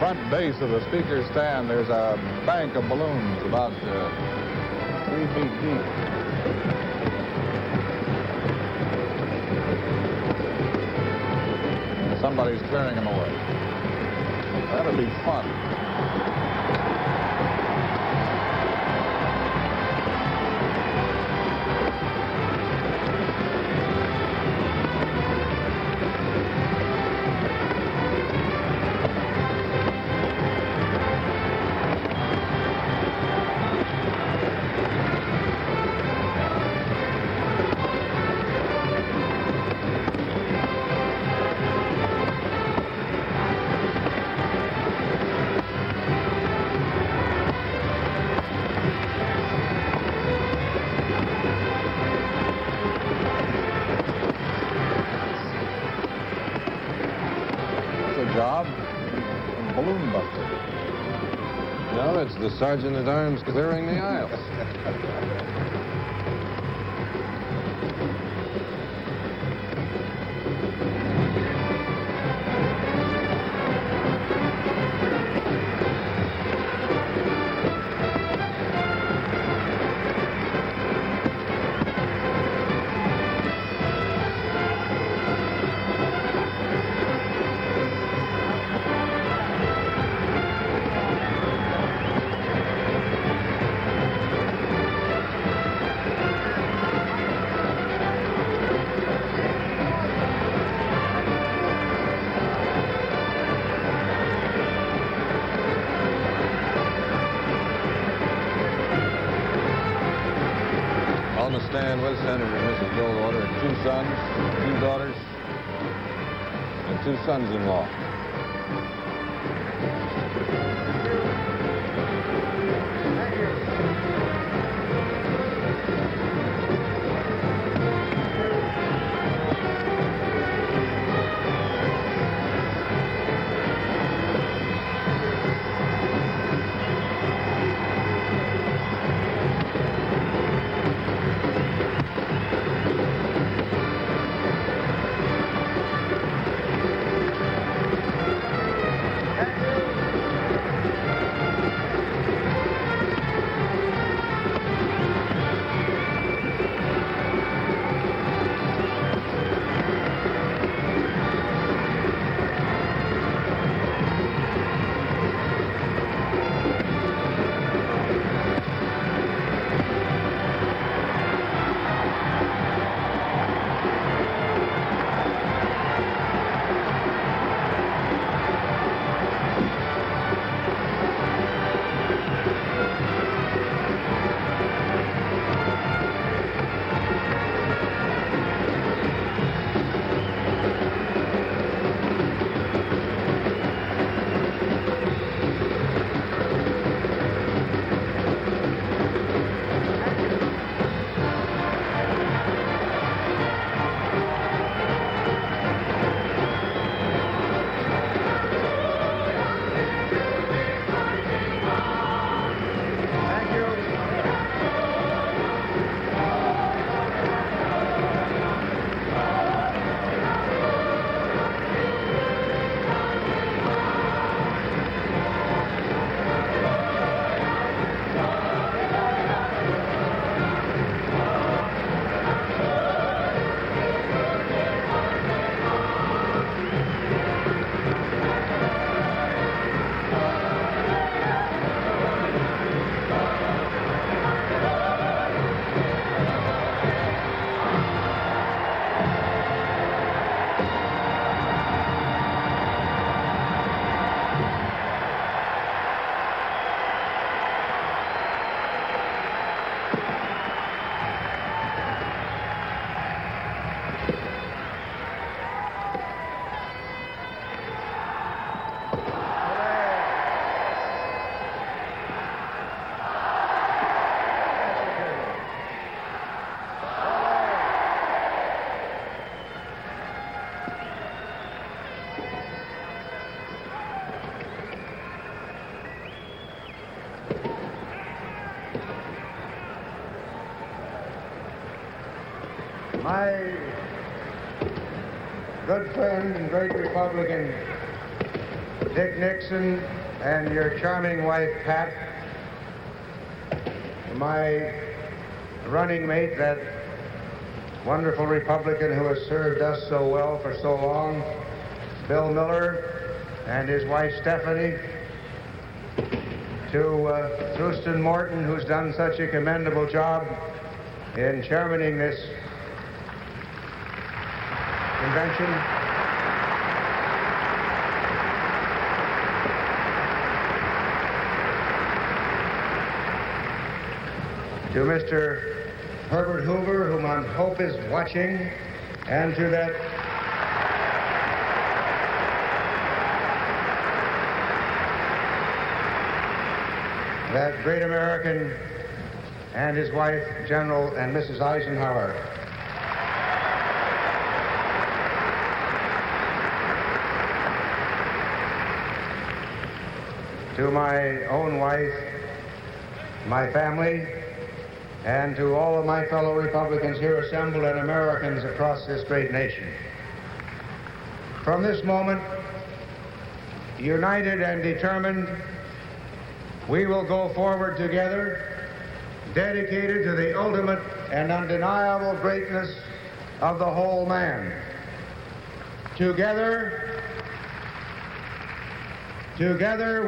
front base of the speaker stand, there's a bank of balloons about 3 feet deep. And somebody's clearing them away. That'll be fun. Job balloon buster. No, it's the sergeant-at-arms clearing the aisles. On the stand with Senator Mrs. Goldwater and 2 sons, 2 daughters, and 2 sons-in-law. My good friend and great Republican, Dick Nixon, and your charming wife, Pat, my running mate, that wonderful Republican who has served us so well for so long, Bill Miller, and his wife, Stephanie, to Thurston Morton, who's done such a commendable job in chairmaning this convention. To Mr. Herbert Hoover, whom I hope is watching, and to that great American and his wife, General and Mrs. Eisenhower. To my own wife, my family, and to all of my fellow Republicans here assembled and Americans across this great nation. From this moment, united and determined, we will go forward together, dedicated to the ultimate and undeniable greatness of the whole man. Together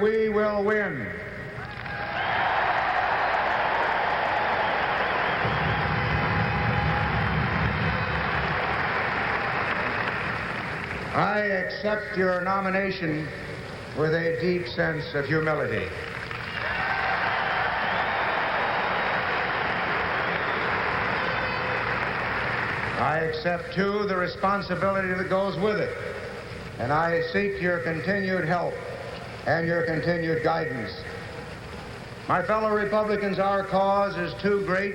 we will win. I accept your nomination with a deep sense of humility. I accept, too, the responsibility that goes with it, and I seek your continued help and your continued guidance. My fellow Republicans, our cause is too great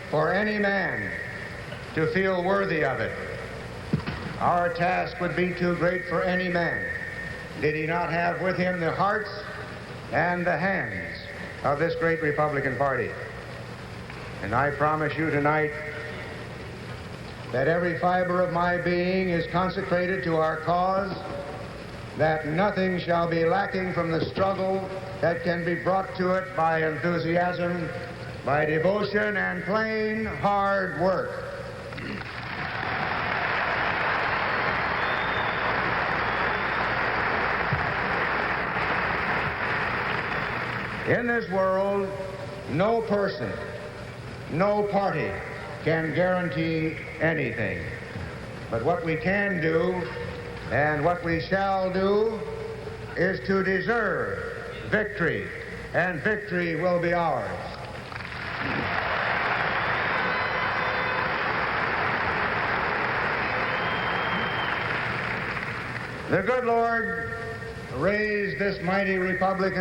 for any man to feel worthy of it. Our task would be too great for any man did he not have with him the hearts and the hands of this great Republican Party. And I promise you tonight that every fiber of my being is consecrated to our cause, that nothing shall be lacking from the struggle that can be brought to it by enthusiasm, by devotion, and plain hard work. In this world, no person, no party can guarantee anything. But what we can do, and what we shall do, is to deserve victory, and victory will be ours. The good Lord raised this mighty republic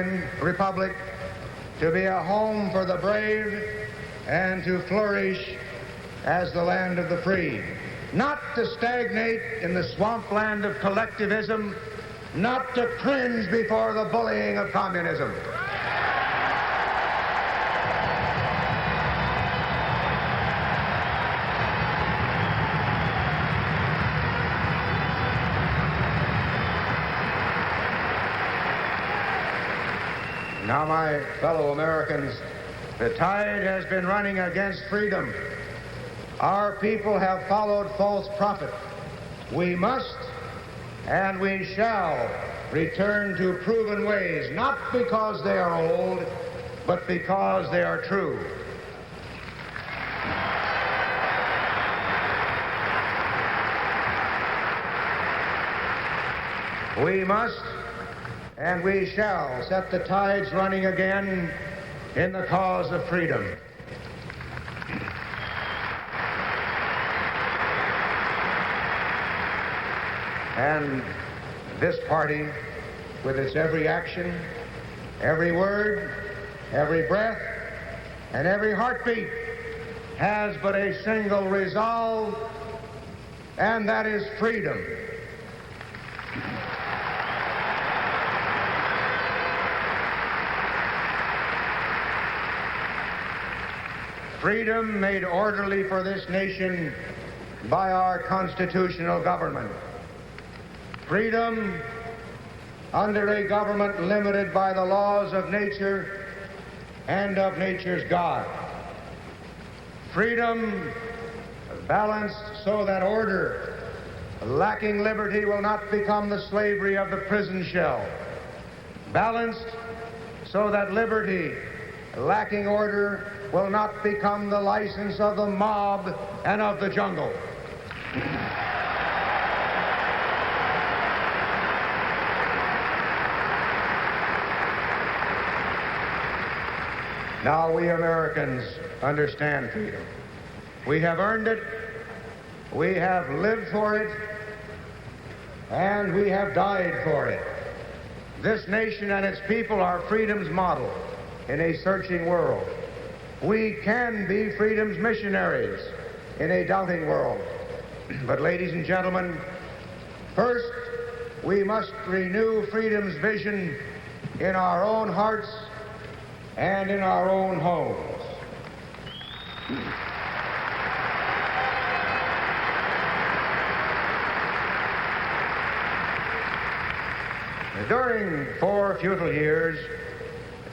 to be a home for the brave and to flourish as the land of the free, not to stagnate in the swampland of collectivism, not to cringe before the bullying of communism. Now, my fellow Americans, the tide has been running against freedom. Our people have followed false prophet. We must and we shall return to proven ways, not because they are old, but because they are true. We must and we shall set the tides running again in the cause of freedom. And this party, with its every action, every word, every breath, and every heartbeat, has but a single resolve, and that is freedom. Freedom made orderly for this nation by our constitutional government. Freedom under a government limited by the laws of nature and of nature's God. Freedom balanced so that order, lacking liberty, will not become the slavery of the prison shell. Balanced so that liberty, lacking order, will not become the license of the mob and of the jungle. Now we Americans understand freedom. We have earned it, we have lived for it, and we have died for it. This nation and its people are freedom's model in a searching world. We can be freedom's missionaries in a doubting world. But ladies and gentlemen, first we must renew freedom's vision in our own hearts and in our own homes. During 4 futile years,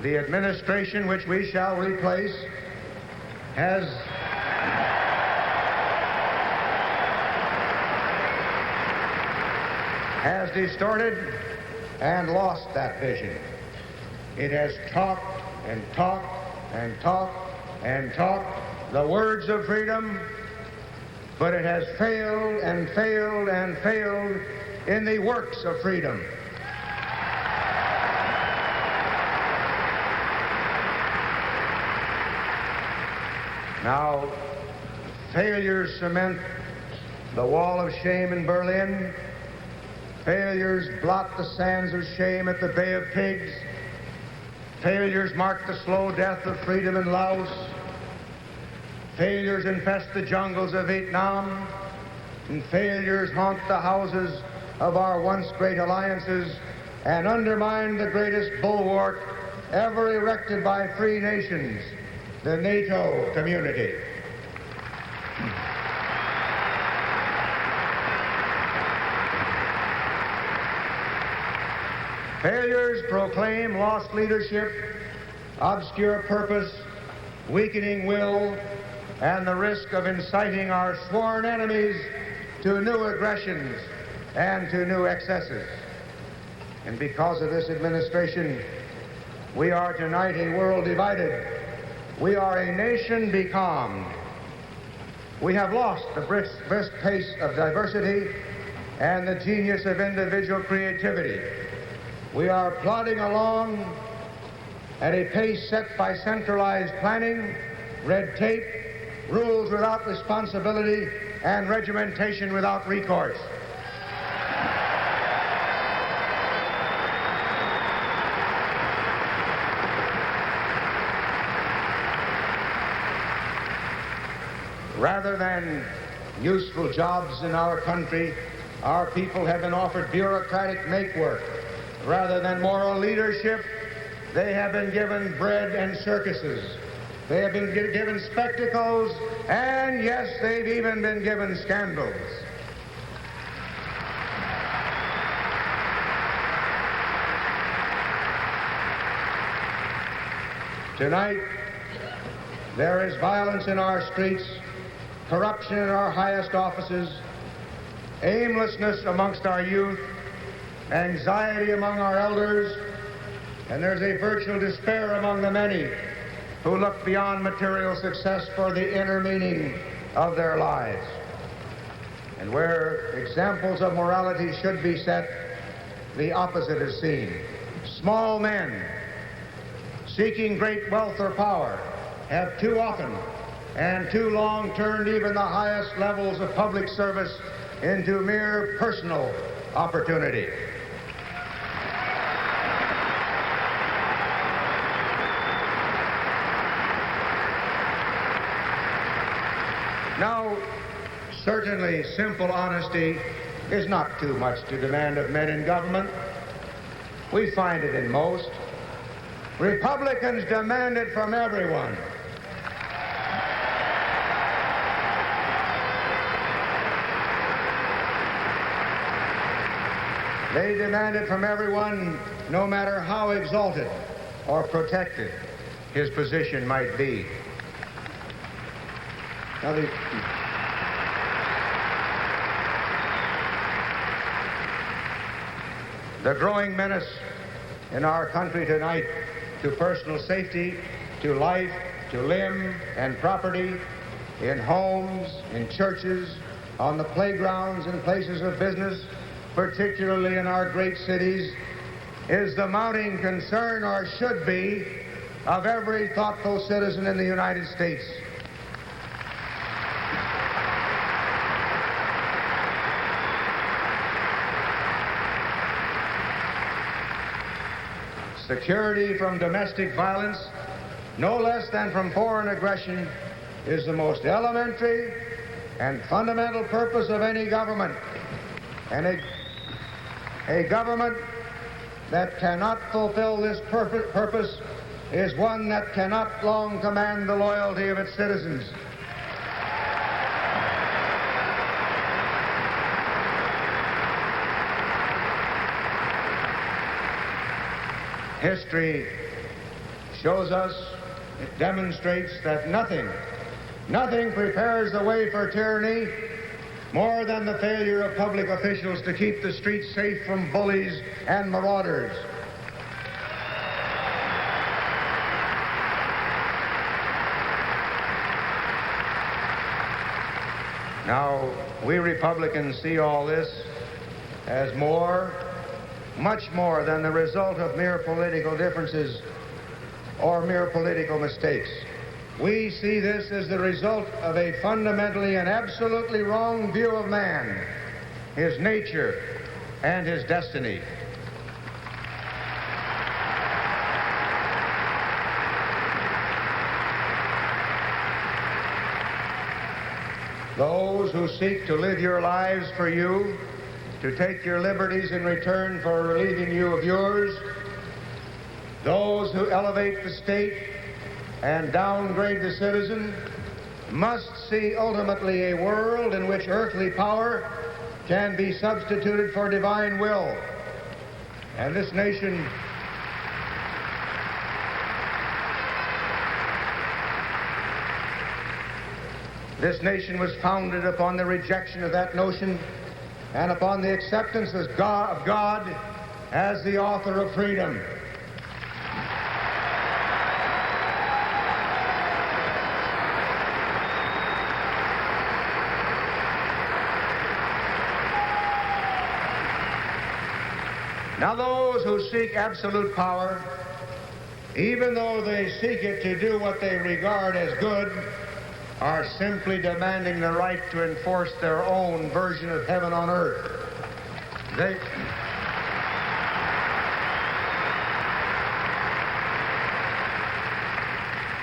the administration which we shall replace has distorted and lost that vision. It has talked and talked and talked and talked the words of freedom, but it has failed and failed and failed in the works of freedom. Now, failures cement the wall of shame in Berlin. Failures blot the sands of shame at the Bay of Pigs. Failures mark the slow death of freedom in Laos. Failures infest the jungles of Vietnam. And failures haunt the houses of our once great alliances and undermine the greatest bulwark ever erected by free nations, the NATO community. Failures proclaim lost leadership, obscure purpose, weakening will, and the risk of inciting our sworn enemies to new aggressions and to new excesses. And because of this administration, we are tonight a world divided. We are a nation becalmed. We have lost the brisk pace of diversity and the genius of individual creativity. We are plodding along at a pace set by centralized planning, red tape, rules without responsibility, and regimentation without recourse. Rather than useful jobs in our country, our people have been offered bureaucratic make-work. Rather than moral leadership, they have been given bread and circuses. They have been given spectacles, and yes, they've even been given scandals. Tonight, there is violence in our streets, corruption in our highest offices, aimlessness amongst our youth, anxiety among our elders, and there's a virtual despair among the many who look beyond material success for the inner meaning of their lives. And where examples of morality should be set, the opposite is seen. Small men seeking great wealth or power have too often and too long turned even the highest levels of public service into mere personal opportunity. Now, certainly simple honesty is not too much to demand of men in government. We find it in most. Republicans demand it from everyone. They demand it from everyone, no matter how exalted or protected his position might be. Now, the growing menace in our country tonight to personal safety, to life, to limb and property, in homes, in churches, on the playgrounds and places of business, particularly in our great cities, is the mounting concern, or should be, of every thoughtful citizen in the United States. Security from domestic violence, no less than from foreign aggression, is the most elementary and fundamental purpose of any government. And a government that cannot fulfill this purpose is one that cannot long command the loyalty of its citizens. History shows us, it demonstrates that nothing prepares the way for tyranny more than the failure of public officials to keep the streets safe from bullies and marauders. Now, we Republicans see all this as much more than the result of mere political differences or mere political mistakes. We see this as the result of a fundamentally and absolutely wrong view of man, his nature, and his destiny. Those who seek to live your lives for you, to take your liberties in return for relieving you of yours, those who elevate the state and downgrade the citizen, must see ultimately a world in which earthly power can be substituted for divine will. And this nation was founded upon the rejection of that notion and upon the acceptance of God as the author of freedom. Now, those who seek absolute power, even though they seek it to do what they regard as good, are simply demanding the right to enforce their own version of heaven on earth.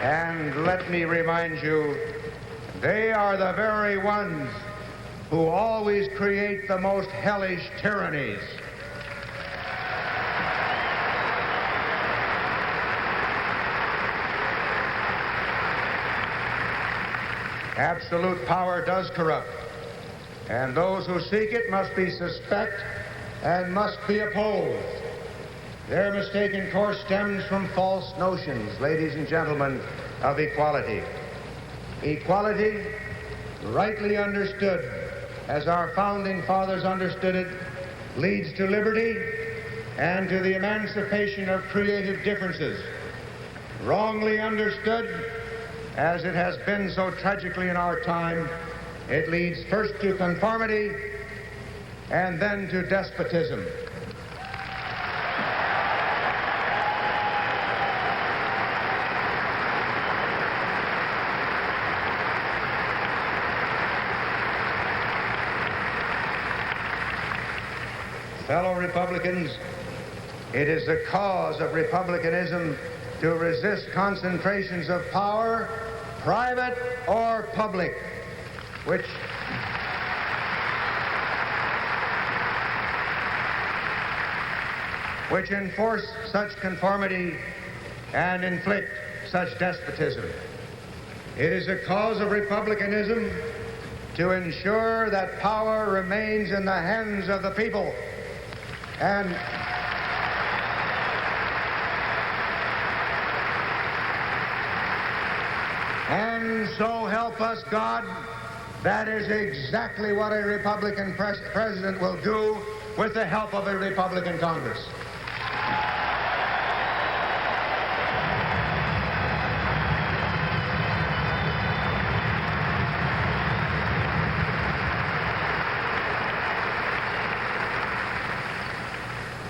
And let me remind you, they are the very ones who always create the most hellish tyrannies. Absolute power does corrupt, and those who seek it must be suspect and must be opposed. Their mistaken course stems from false notions, ladies and gentlemen, of equality. Equality, rightly understood, as our founding fathers understood it, leads to liberty and to the emancipation of creative differences. Wrongly understood, as it has been so tragically in our time, it leads first to conformity and then to despotism. Fellow Republicans, it is the cause of republicanism to resist concentrations of power, private or public, which enforce such conformity and inflict such despotism. It is a cause of republicanism to ensure that power remains in the hands of the people And so help us God, that is exactly what a Republican president will do with the help of a Republican Congress.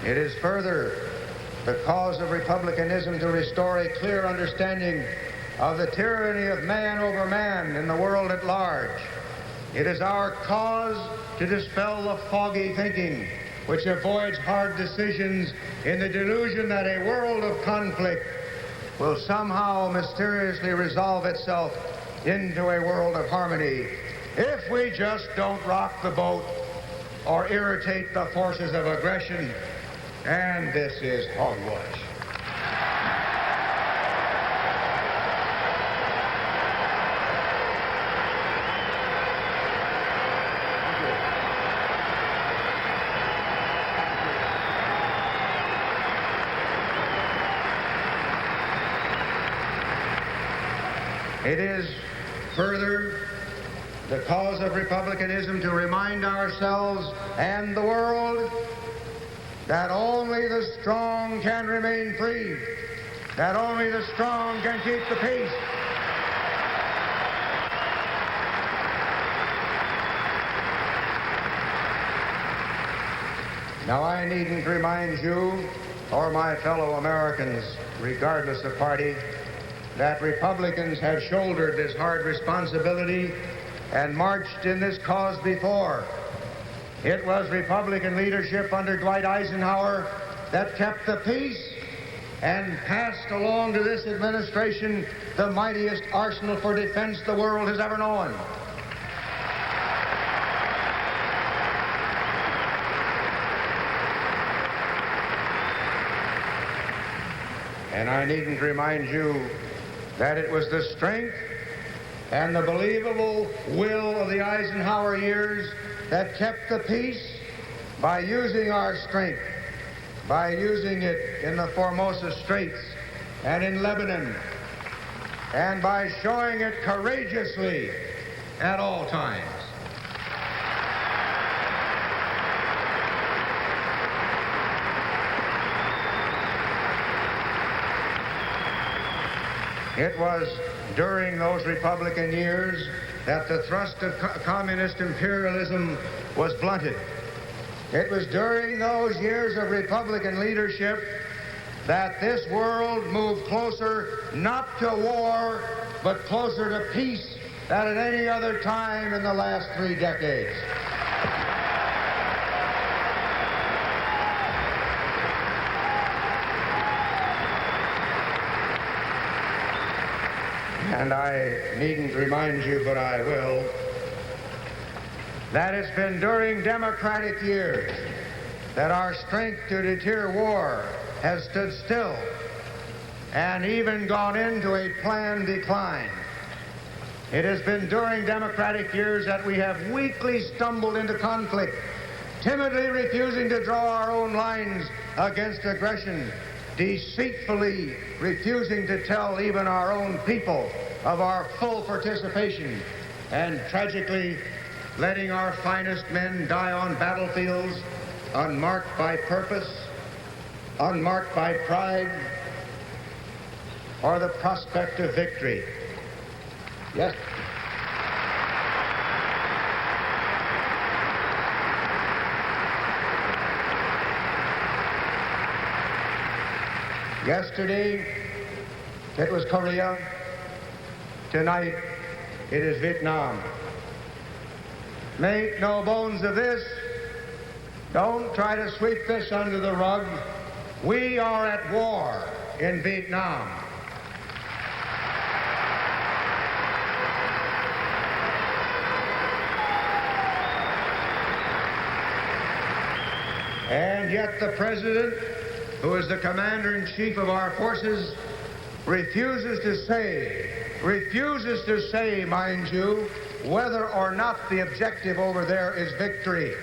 It is further the cause of republicanism to restore a clear understanding of the tyranny of man over man in the world at large. It is our cause to dispel the foggy thinking which avoids hard decisions in the delusion that a world of conflict will somehow mysteriously resolve itself into a world of harmony if we just don't rock the boat or irritate the forces of aggression. And this is hogwash. It is further the cause of republicanism to remind ourselves and the world that only the strong can remain free, that only the strong can keep the peace. Now, I needn't remind you or my fellow Americans, regardless of party, that Republicans have shouldered this hard responsibility and marched in this cause before. It was Republican leadership under Dwight Eisenhower that kept the peace and passed along to this administration the mightiest arsenal for defense the world has ever known. And I needn't remind you that it was the strength and the believable will of the Eisenhower years that kept the peace by using our strength, by using it in the Formosa Straits and in Lebanon, and by showing it courageously at all times. It was during those Republican years that the thrust of communist imperialism was blunted. It was during those years of Republican leadership that this world moved closer, not to war, but closer to peace than at any other time in the last 3 decades. And I needn't remind you, but I will, that it's been during democratic years that our strength to deter war has stood still and even gone into a planned decline. It has been during democratic years that we have weakly stumbled into conflict, timidly refusing to draw our own lines against aggression, deceitfully refusing to tell even our own people of our full participation, and tragically letting our finest men die on battlefields unmarked by purpose, unmarked by pride, or the prospect of victory. Yes. Yesterday, it was Korea. Tonight, it is Vietnam. Make no bones of this. Don't try to sweep this under the rug. We are at war in Vietnam. And yet the President, who is the commander-in-chief of our forces, refuses to say, mind you, whether or not the objective over there is victory.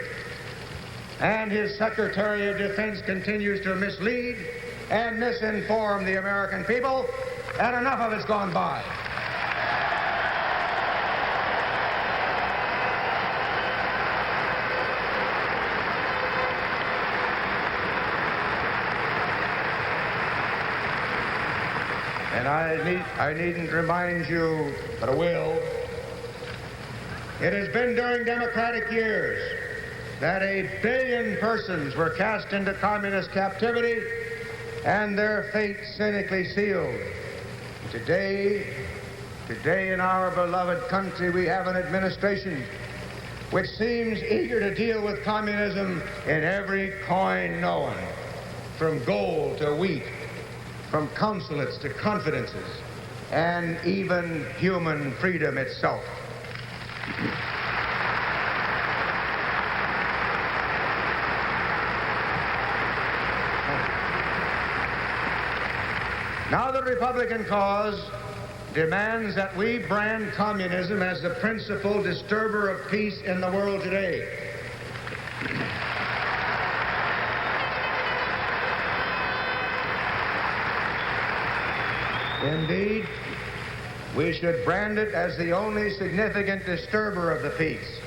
and his Secretary of Defense continues to mislead and misinform the American people, and enough of it's gone by. And I needn't remind you, but I will. It has been during democratic years that 1 billion persons were cast into communist captivity and their fate cynically sealed. Today in our beloved country, we have an administration which seems eager to deal with communism in every coin known, from gold to wheat, from consulates to confidences, and even human freedom itself. Now the Republican cause demands that we brand communism as the principal disturber of peace in the world today. Indeed, we should brand it as the only significant disturber of the peace.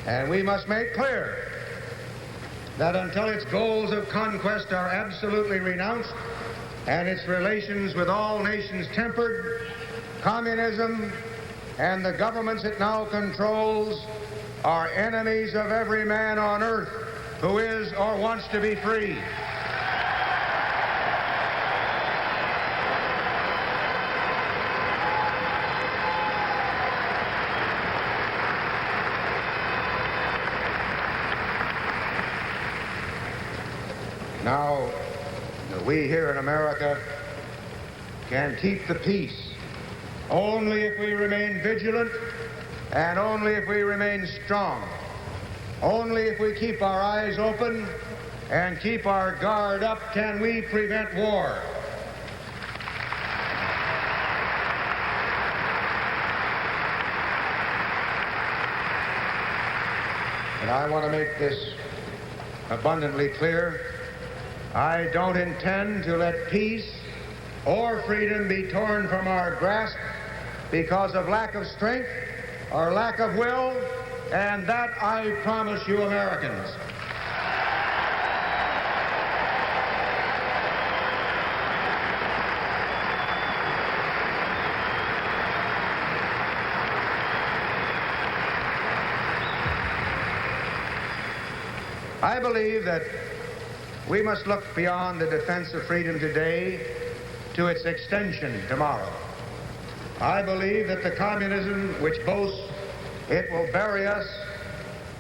And we must make clear that until its goals of conquest are absolutely renounced and its relations with all nations tempered, communism and the governments it now controls are enemies of every man on earth who is or wants to be free. Now, we here in America can keep the peace only if we remain vigilant and only if we remain strong. Only if we keep our eyes open and keep our guard up can we prevent war. And I want to make this abundantly clear. I don't intend to let peace or freedom be torn from our grasp because of lack of strength or lack of will, and that I promise you Americans. I believe that we must look beyond the defense of freedom today to its extension tomorrow. I believe that the communism which boasts it will bury us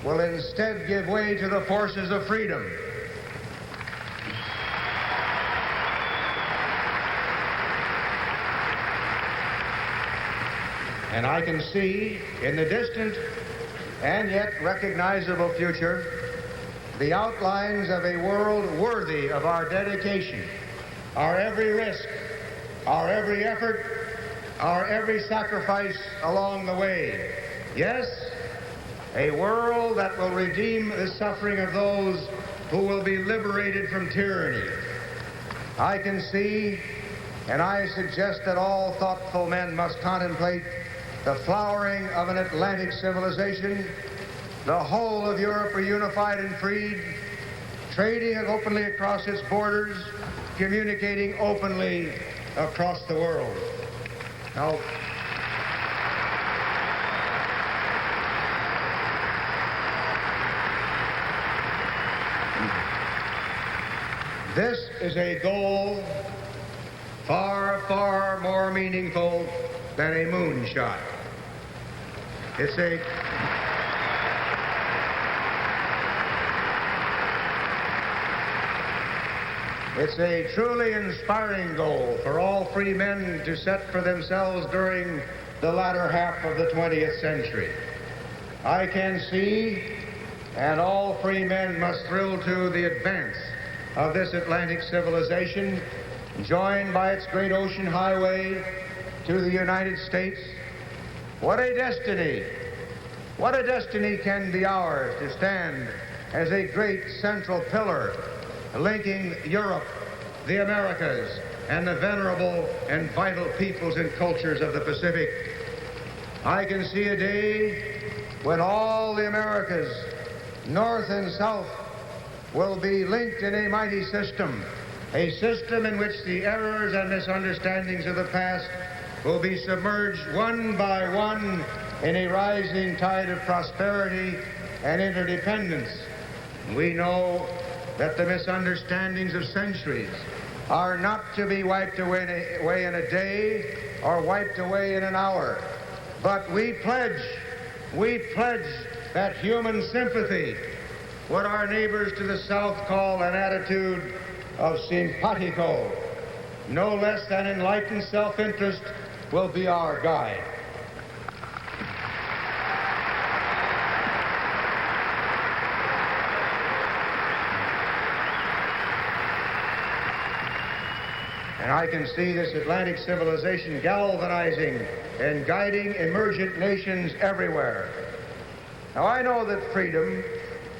will instead give way to the forces of freedom. And I can see in the distant and yet recognizable future the outlines of a world worthy of our dedication, our every risk, our every effort, our every sacrifice along the way. Yes, a world that will redeem the suffering of those who will be liberated from tyranny. I can see, and I suggest that all thoughtful men must contemplate the flowering of an Atlantic civilization, the whole of Europe reunified and freed, trading openly across its borders, communicating openly across the world. Now, this is a goal far, far more meaningful than a moonshot. It's a truly inspiring goal for all free men to set for themselves during the latter half of the 20th century. I can see, and all free men must thrill to the advance of this Atlantic civilization, joined by its great ocean highway to the United States. What a destiny! What a destiny can be ours to stand as a great central pillar linking Europe, the Americas, and the venerable and vital peoples and cultures of the Pacific. I can see a day when all the Americas, north and south, will be linked in a mighty system, a system in which the errors and misunderstandings of the past will be submerged one by one in a rising tide of prosperity and interdependence. We know that the misunderstandings of centuries are not to be wiped away in a day or wiped away in an hour. But we pledge that human sympathy, what our neighbors to the south call an attitude of simpatico, no less than enlightened self-interest, will be our guide. And I can see this Atlantic civilization galvanizing and guiding emergent nations everywhere. Now, I know that freedom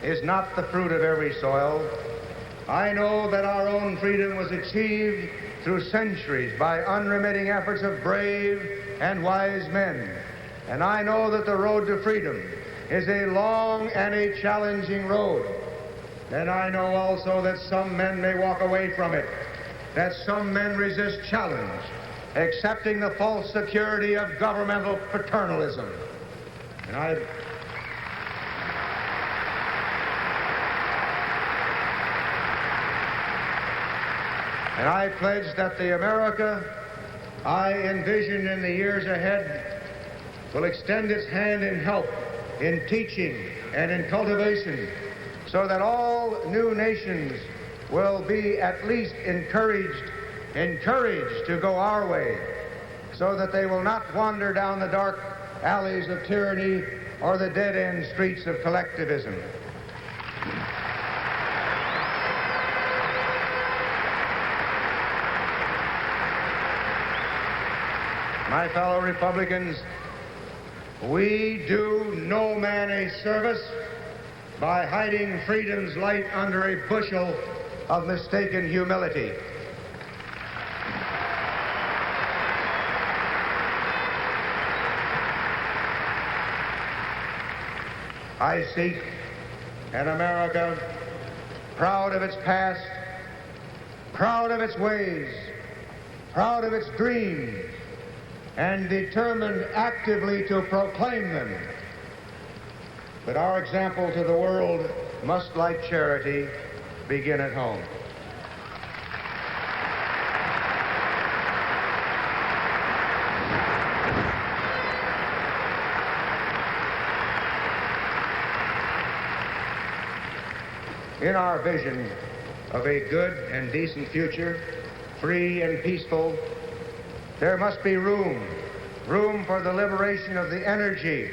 is not the fruit of every soil. I know that our own freedom was achieved through centuries by unremitting efforts of brave and wise men. And I know that the road to freedom is a long and a challenging road. And I know also that some men may walk away from it, that some men resist challenge, accepting the false security of governmental paternalism. And I pledge that the America I envision in the years ahead will extend its hand in help, in teaching, and in cultivation, so that all new nations will be at least encouraged to go our way, so that they will not wander down the dark alleys of tyranny or the dead-end streets of collectivism. My fellow Republicans, we do no man a service by hiding freedom's light under a bushel of mistaken humility. I seek an America proud of its past, proud of its ways, proud of its dreams, and determined actively to proclaim them. But our example to the world must, like charity, begin at home. In our vision of a good and decent future, free and peaceful, there must be room for the liberation of the energy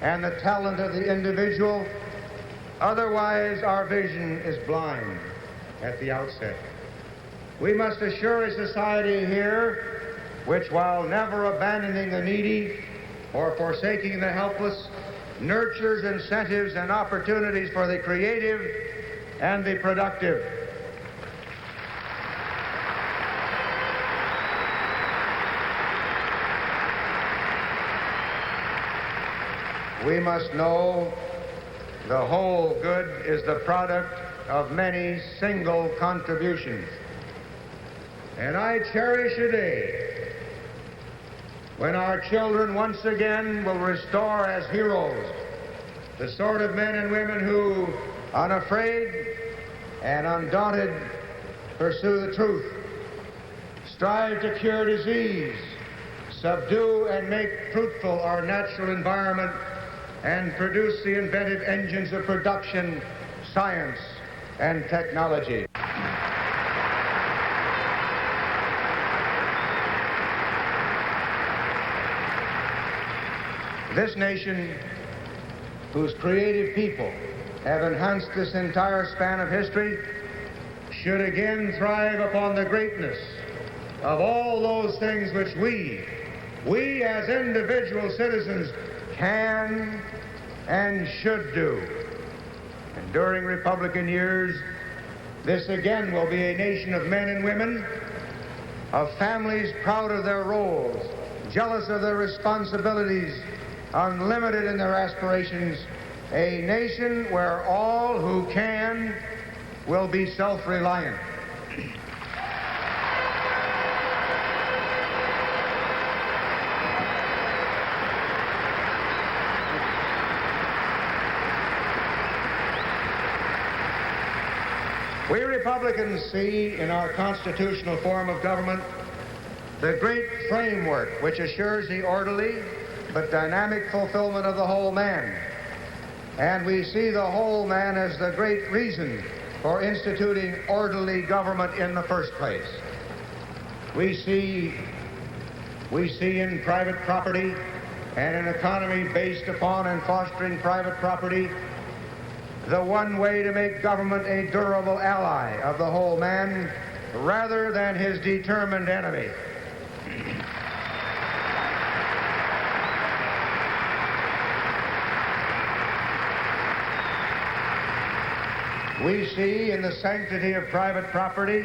and the talent of the individual. Otherwise, our vision is blind at the outset. We must assure a society here which, while never abandoning the needy or forsaking the helpless, nurtures incentives and opportunities for the creative and the productive. We must know the whole good is the product of many single contributions. And I cherish a day when our children once again will restore as heroes the sort of men and women who, unafraid and undaunted, pursue the truth, strive to cure disease, subdue and make fruitful our natural environment, and produce the inventive engines of production, science, and technology. This nation, whose creative people have enhanced this entire span of history, should again thrive upon the greatness of all those things which we as individual citizens can and should do. And during Republican years, this again will be a nation of men and women, of families proud of their roles, jealous of their responsibilities, unlimited in their aspirations, a nation where all who can will be self-reliant. We Republicans see in our constitutional form of government the great framework which assures the orderly but dynamic fulfillment of the whole man. And we see the whole man as the great reason for instituting orderly government in the first place. We see in private property and an economy based upon and fostering private property the one way to make government a durable ally of the whole man rather than his determined enemy. We see in the sanctity of private property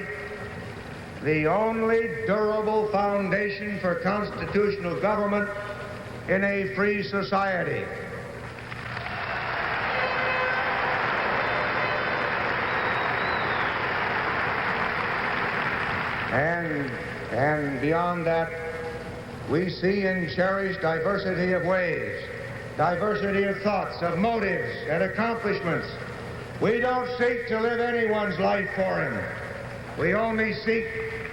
the only durable foundation for constitutional government in a free society. And beyond that, we see and cherish diversity of ways, diversity of thoughts, of motives, and accomplishments. We don't seek to live anyone's life for him. We only seek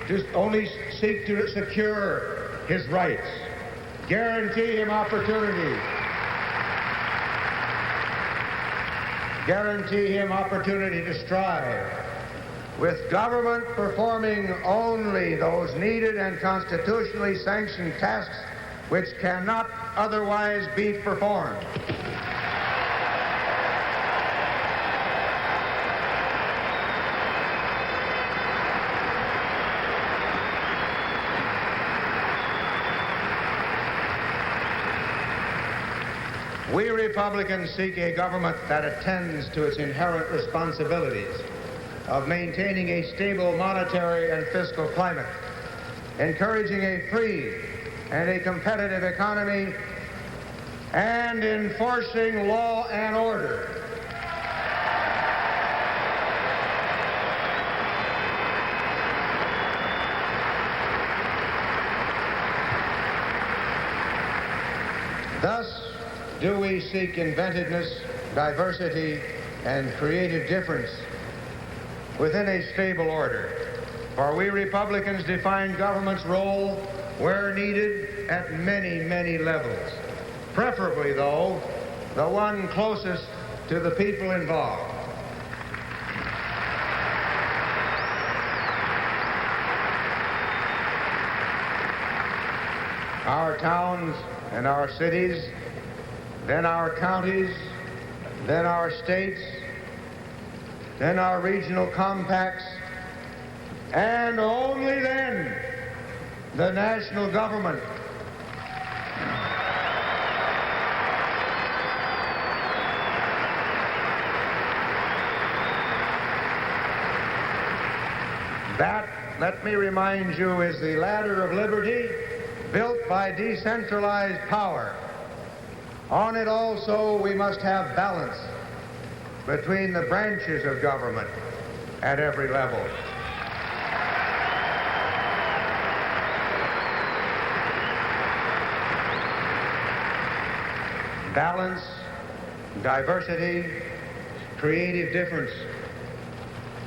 to secure his rights, guarantee him opportunity, to strive, with government performing only those needed and constitutionally sanctioned tasks which cannot otherwise be performed. We Republicans seek a government that attends to its inherent responsibilities of maintaining a stable monetary and fiscal climate, encouraging a free and a competitive economy, and enforcing law and order. Thus do we seek inventiveness, diversity, and creative difference within a stable order. For we Republicans define government's role where needed at many, many levels. Preferably, though, the one closest to the people involved. Our towns and our cities, then our counties, then our states, then our regional compacts, and only then the national government. That, let me remind you, is the ladder of liberty built by decentralized power. On it also we must have balance between the branches of government at every level. Balance, diversity, creative difference.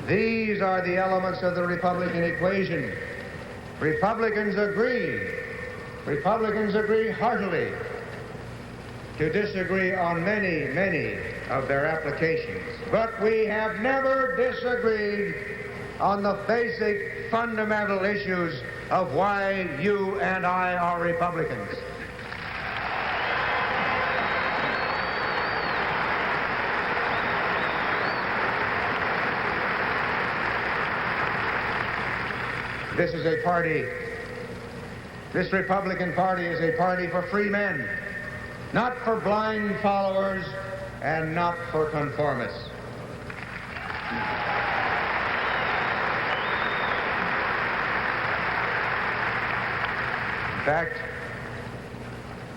These are the elements of the Republican equation. Republicans agree heartily to disagree on many, many of their applications. But we have never disagreed on the basic fundamental issues of why you and I are Republicans. This Republican Party is a party for free men, not for blind followers and not for conformists. In fact,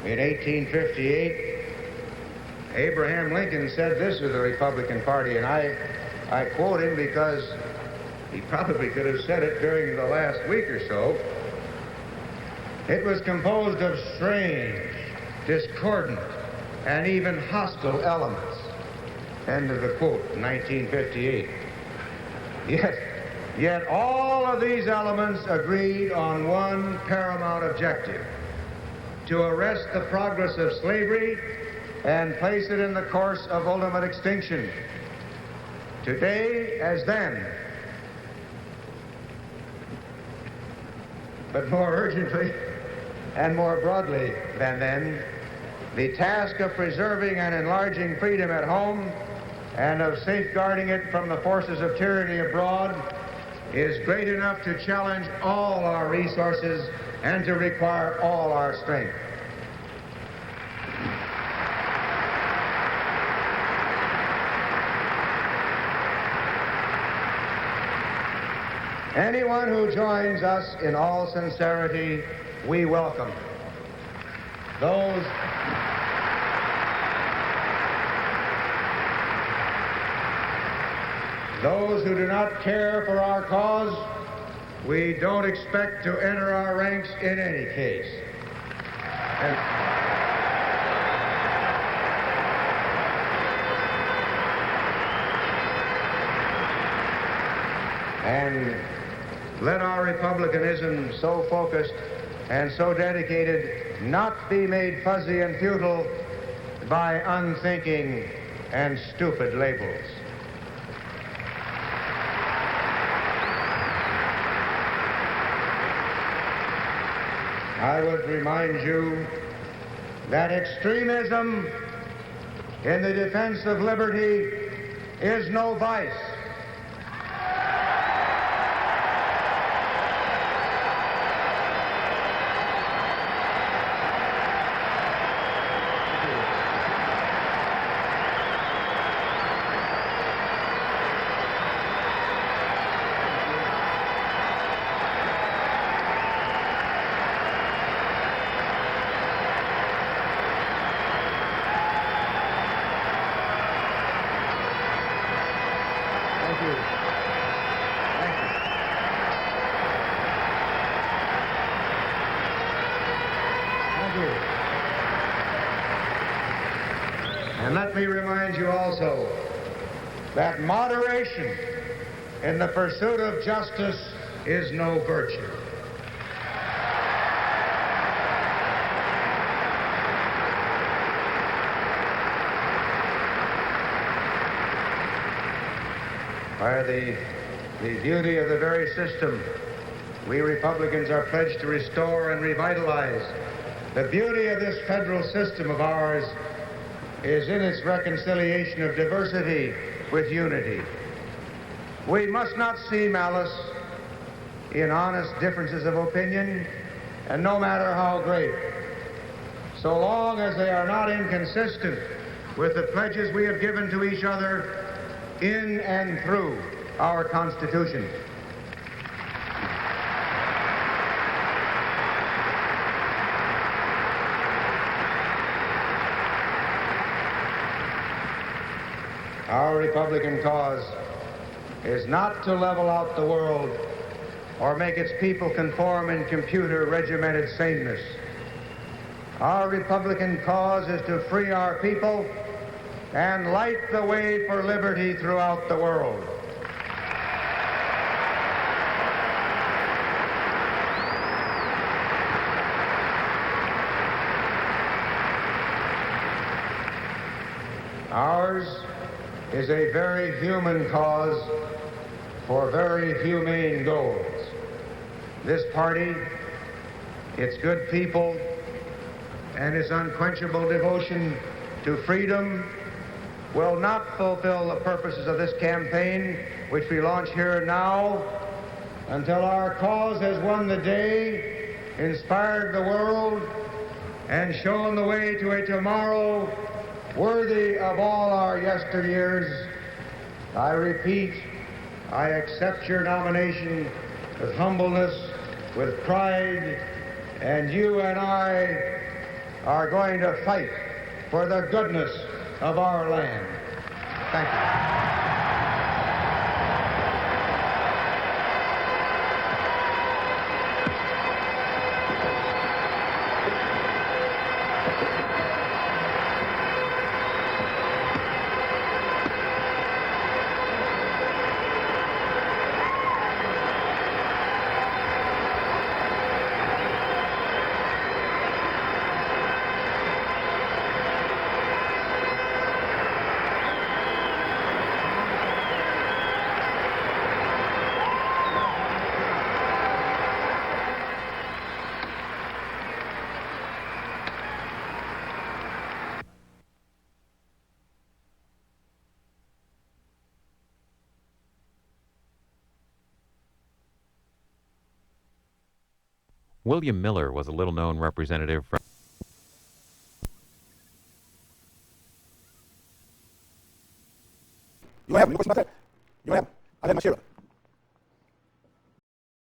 in 1858, Abraham Lincoln said this of the Republican Party, and I quote him because he probably could have said it during the last week or so. It was composed of strange, discordant, and even hostile elements. End of the quote, 1958. Yet all of these elements agreed on one paramount objective: to arrest the progress of slavery and place it in the course of ultimate extinction. Today, as then, but more urgently and more broadly than then, the task of preserving and enlarging freedom at home and of safeguarding it from the forces of tyranny abroad is great enough to challenge all our resources and to require all our strength. Anyone who joins us in all sincerity, we welcome. Those who do not care for our cause, we don't expect to enter our ranks in any case. And let our republicanism, so focused and so dedicated, not be made fuzzy and futile by unthinking and stupid labels. I would remind you that extremism in the defense of liberty is no vice. And let me remind you also that moderation in the pursuit of justice is no virtue. By the beauty of the very system we Republicans are pledged to restore and revitalize, the beauty of this federal system of ours is in its reconciliation of diversity with unity. We must not see malice in honest differences of opinion, and no matter how great, so long as they are not inconsistent with the pledges we have given to each other in and through our Constitution. Our Republican cause is not to level out the world or make its people conform in computer-regimented sameness. Our Republican cause is to free our people and light the way for liberty throughout the world. Ours is a very human cause for very humane goals. This party, its good people, and its unquenchable devotion to freedom will not fulfill the purposes of this campaign, which we launch here now, until our cause has won the day, inspired the world, and shown the way to a tomorrow worthy of all our yesteryears I repeat, I accept your nomination with humbleness, with pride, and you and I are going to fight for the goodness of our land. Thank you. William Miller was a little-known representative from You don't have any questions about that? You don't have them? I've had my share of it.